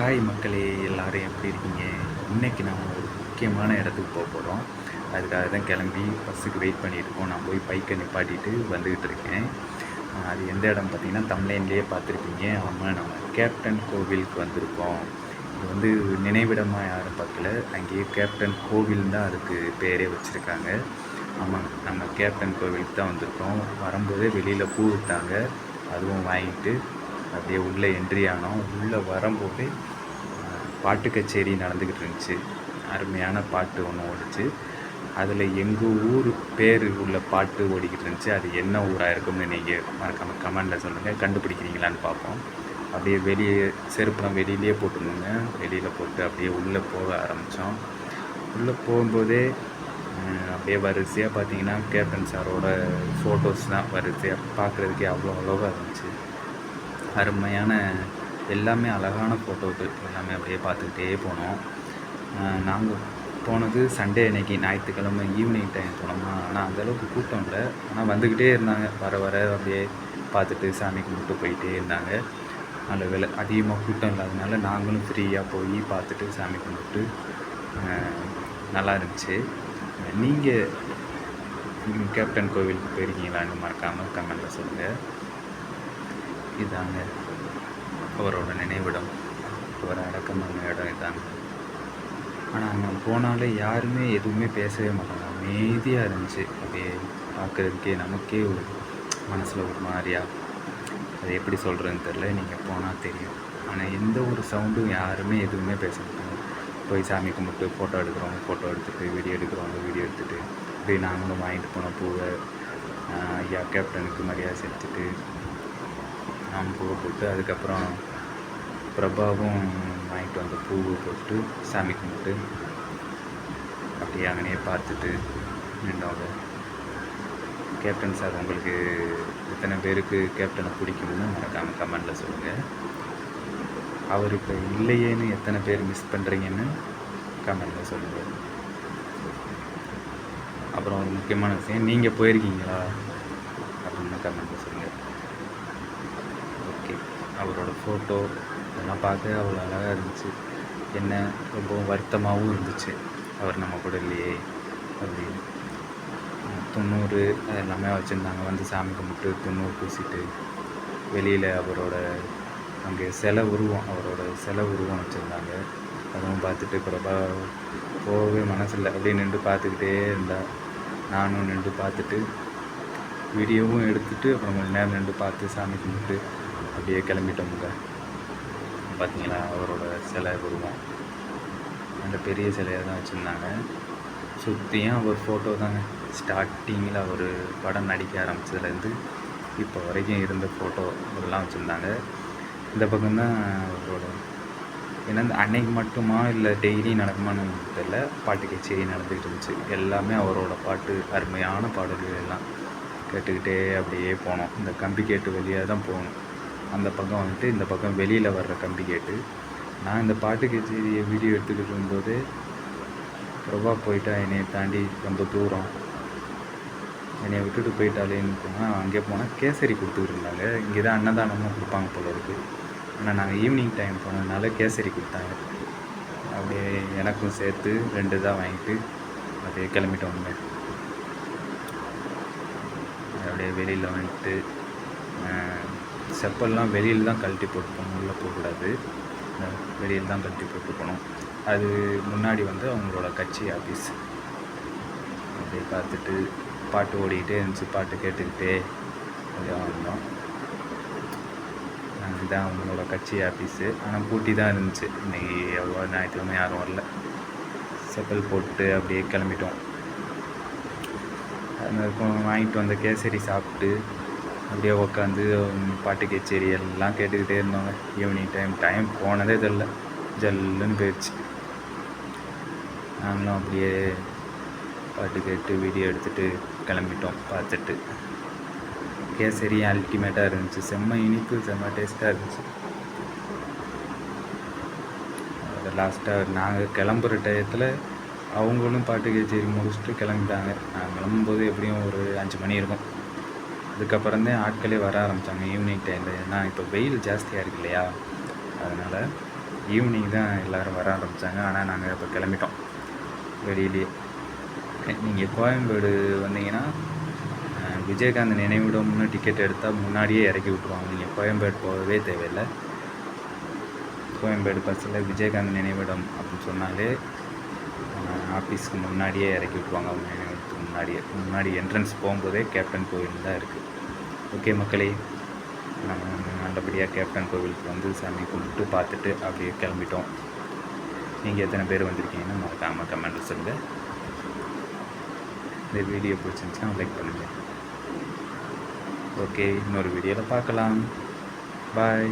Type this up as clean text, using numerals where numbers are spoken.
Hi மக்களே, எல்லாரும் எப்படி இருக்கீங்க? இன்றைக்கி நம்ம ஒரு முக்கியமான இடத்துக்கு போகிறோம். அதுக்காக தான் கிளம்பி பஸ்ஸுக்கு வெயிட் பண்ணியிருக்கோம். நான் போய் பைக்கை நிப்பாட்டிட்டு வந்துக்கிட்டு இருக்கேன். அது எந்த இடம் பார்த்திங்கன்னா, தமிழ்லேயே பார்த்துருப்பீங்க. நம்ம கேப்டன் கோவிலுக்கு வந்திருக்கோம். இது வந்து நினைவிடமாக யாரும் பார்க்கல, அங்கேயே கேப்டன் கோவில் தான் அதுக்கு பேரே வச்சுருக்காங்க. ஆமாங்க, நம்ம கேப்டன் கோவிலுக்கு தான் வந்திருக்கோம். வரும்போதே வெளியில் பூ விட்டாங்க, அதுவும் வாங்கிட்டு அப்படியே உள்ளே என்ட்ரி ஆனோம். உள்ளே வரும்போதே பாட்டு கச்சேரி நடந்துக்கிட்டு இருந்துச்சு. அருமையான பாட்டு ஒன்று ஓடிச்சு. அதில் எங்கள் ஊர் பேர் உள்ள பாட்டு ஓடிக்கிட்டு இருந்துச்சு. அது என்ன ஊராக இருக்கும்னு நீங்கள் மறக்காமல் கமெண்டில் சொல்லுங்கள். கண்டுபிடிக்கிறீங்களான்னு பார்ப்போம். அப்படியே வெளியே செருப்புலாம் வெளியிலே போட்டுருந்தோங்க. வெளியில் போட்டு அப்படியே உள்ளே போக ஆரம்பித்தோம். உள்ளே போகும்போதே அப்படியே வரிசையாக பார்த்தீங்கன்னா கேப்டன் சாரோட ஃபோட்டோஸ் தான் வரிசையாக பார்க்குறதுக்கே அவ்வளோவா இருந்துச்சு. அருமையான எல்லாமே அழகான ஃபோட்டோக்கள் எல்லாமே அப்படியே பார்த்துக்கிட்டே போனோம். நாங்கள் போனது சண்டே அன்னைக்கு, ஞாயிற்றுக்கிழமை ஈவினிங் டைம் போனோமா. ஆனால் அந்தளவுக்கு கூட்டம் இல்லை. ஆனால் வந்துக்கிட்டே இருந்தாங்க, வர அப்படியே பார்த்துட்டு சாமி கும்பிட்டு போயிட்டே இருந்தாங்க. நல்ல வேலை அதிகமாக கூட்டம் இல்லாதனால நாங்களும் ஃப்ரீயாக போய் பார்த்துட்டு சாமி கும்பிட்டு நல்லா இருந்துச்சு. நீங்கள் கேப்டன் கோவிலுக்கு போயிருக்கீங்களான்னு மறக்காமல் கமெண்டில் சொல்லுங்கள். இதாங்க அவரோட நினைவிடம், அவர் அடக்கமான இடம் இதாங்க. ஆனால் அங்கே போனாலே யாருமே எதுவுமே பேசவே மாட்டாங்க, அமைதியாக இருந்துச்சு. அப்படியே பார்க்குறதுக்கே நமக்கே ஒரு மனசில் ஒரு மாதிரியா, அது எப்படி சொல்கிறதுன்னு தெரில, நீங்கள் போனால் தெரியும். ஆனால் எந்த ஒரு சவுண்டும் யாருமே எதுவுமே பேச மாட்டாங்க. போய் சாமி கும்பிட்டு ஃபோட்டோ எடுத்துகிட்டு வீடியோ எடுத்துகிட்டு அப்படியே நாங்களும் வாங்கிட்டு போன பூவை ஐயா கேப்டனுக்கு மரியாதை செலுத்திட்டு நாம் பூவை போட்டு, அதுக்கப்புறம் பிரபாவும் வாங்கிட்டு வந்த பூவை போட்டு சாமி கும்பிட்டு அப்படியே அங்கனையே பார்த்துட்டு நின்றவங்க. கேப்டன் சார் உங்களுக்கு எத்தனை பேருக்கு கேப்டனை பிடிக்கும்னு மறக்காமல் கமெண்டில் சொல்லுங்கள். அவர் இப்போ இல்லையேன்னு எத்தனை பேர் மிஸ் பண்ணுறீங்கன்னு கமெண்டில் சொல்லுங்கள். அப்புறம் ஒரு முக்கியமான விஷயம், நீங்கள் போயிருக்கீங்களா அப்படின்னு கமெண்டில் சொல்லுங்கள். ஓகே, அவரோட ஃபோட்டோ இதெல்லாம் பார்க்க அவ்வளோ அழகாக இருந்துச்சு. என்ன ரொம்ப வருத்தமாகவும் இருந்துச்சு, அவர் நம்ம கூட இல்லையே அப்படின்னு. 90 எல்லாமே வச்சுருந்தாங்க. வந்து சாமி கும்பிட்டு 90 பூசிட்டு வெளியில் அவரோட அங்கே அவரோட சிலை உருவம் வச்சுருந்தாங்க. அதுவும் பார்த்துட்டு பிரபா போகவே மனசில்லை, அப்படியே நின்று பார்த்துக்கிட்டே இருந்தால் நானும் நின்று பார்த்துட்டு வீடியோவும் எடுத்துகிட்டு அப்புறம் கொஞ்சம் நேரம் நின்று பார்த்து சாமி கும்பிட்டு அப்படியே கிளம்பிட்டோமுங்க. பார்த்தீங்களா அவரோட சிலை உருவம் அந்த பெரிய சிலையாக தான் வச்சுருந்தாங்க. சுற்றியும் அவர் ஃபோட்டோ தாங்க. ஸ்டார்டிங்கில் அவர் படம் நடிக்க ஆரம்பித்ததுலேருந்து இப்போ வரைக்கும் இருந்த ஃபோட்டோ இதெல்லாம் வச்சுருந்தாங்க. இந்த பக்கம்தான் அவரோட ஏன்னா அன்னைக்கு மட்டுமா இல்லை டெய்லி நடக்குமான்னு தெரியல, பாட்டு கச்சேரி நடந்துக்கிட்டு இருந்துச்சு. எல்லாமே அவரோட பாட்டு, அருமையான பாடல்கள் எல்லாம் கேட்டுக்கிட்டே அப்படியே போனோம். இந்த கம்பி கேட்டு வழியாக தான் போகணும். அந்த பக்கம் வந்துட்டு இந்த பக்கம் வெளியில் வர்ற கம்பி கேட்டு. நான் இந்த பாட்டு கச்சேரியை வீடியோ எடுத்துக்கிட்டு இருக்கும்போது பிரபா போயிட்டா, என்னையை தாண்டி ரொம்ப தூரம் என்னை விட்டுட்டு போயிட்டாலேன்னு போனால் அங்கே போனால் கேசரி கொடுத்துக்கிட்டு இருந்தாங்க. இங்கே தான் அன்னதானமும் கொடுப்பாங்க போல இருக்குது. ஆனால் நாங்கள் ஈவினிங் டைம் போனதுனால கேசரி கொடுத்தாங்க. அப்படியே எனக்கும் சேர்த்து 2 தான் வாங்கிட்டு அப்படியே கிளம்பிட்டோங்க. அப்படியே வெளியில் வந்துட்டு செப்பல்லாம் வெளியில் தான் கழட்டி போட்டு போகணும், உள்ளே போகக்கூடாது. வெளியில் தான் கழட்டி போட்டு போகணும். அது முன்னாடி வந்து அவங்களோட கட்சி ஆஃபீஸ். அப்படியே பார்த்துட்டு பாட்டு ஓடிக்கிட்டே இருந்துச்சு, பாட்டு கேட்டுக்கிட்டே அப்படியே வந்தோம். இதுதான் அவங்களோட கட்சி ஆஃபீஸு. ஆனால் பூட்டி தான் இருந்துச்சு. இன்றைக்கி எவ்வளோ ஞாயிற்றுக்கிழமை யாரும் வரல. செப்பல் போட்டு அப்படியே கிளம்பிட்டோம். அந்த வாங்கிட்டு வந்த கேசரி சாப்பிட்டு அப்படியே உட்காந்து பாட்டு கச்சேரி எல்லாம் கேட்டுக்கிட்டே இருந்தோங்க. ஈவினிங் டைம் போனதே தெரில, ஜல்லுன்னு போயிடுச்சு. நாங்களும் அப்படியே பாட்டு கேட்டு வீடியோ எடுத்துகிட்டு கிளம்பிட்டோம். பார்த்துட்டு கேசரி அல்டிமேட்டாக இருந்துச்சு, செம்ம இனிப்பு, செம்ம டேஸ்ட்டாக இருந்துச்சு. அது லாஸ்ட்டாக நாங்கள் கிளம்புற டயத்தில் அவங்களும் பாட்டு கச்சேரி முடிச்சுட்டு கிளம்பிட்டாங்க. நாங்கள் கிளம்பும்போது எப்படியும் ஒரு 5 மணி இருக்கும். அதுக்கப்புறந்தே ஆட்களே வர ஆரம்பித்தாங்க ஈவினிங் டைமில். ஏன்னா இப்போ வெயில் ஜாஸ்தியாக இருக்கு இல்லையா, அதனால் ஈவினிங் தான் எல்லோரும் வர ஆரம்பித்தாங்க. ஆனால் நாங்கள் இப்போ கிளம்பிட்டோம் வெளியிலேயே. நீங்கள் கோயம்பேடு வந்தீங்கன்னா விஜயகாந்த் நினைவிடம்னு டிக்கெட் எடுத்தால் முன்னாடியே இறக்கி விட்ருவாங்க. நீங்கள் கோயம்பேடு போகவே தேவையில்லை. கோயம்பேடு பஸ்ஸில் விஜயகாந்த் நினைவிடம் அப்படின்னு சொன்னாலே ஆஃபீஸ்க்கு முன்னாடியே இறக்கி விட்ருவாங்க. அவங்க நினைவிடத்துக்கு முன்னாடி என்ட்ரன்ஸ் போகும்போதே கேப்டன் கோவில் தான் இருக்குது. ஓகே மக்களே, நம்ம நல்லபடியாக கேப்டன் கோவிலுக்கு வந்து சாமி கும்பிட்டு பார்த்துட்டு அப்படியே கிளம்பிட்டோம். நீங்கள் எத்தனை பேர் வந்திருக்கீங்கன்னா மறக்காமல் கமெண்ட்டில் சொல்லுங்கள். இந்த வீடியோ பிடிச்சிருந்துச்சுன்னா லைக் பண்ணுங்கள். ஓகே, இன்னொரு வீடியோவில் பார்க்கலாம். பாய்.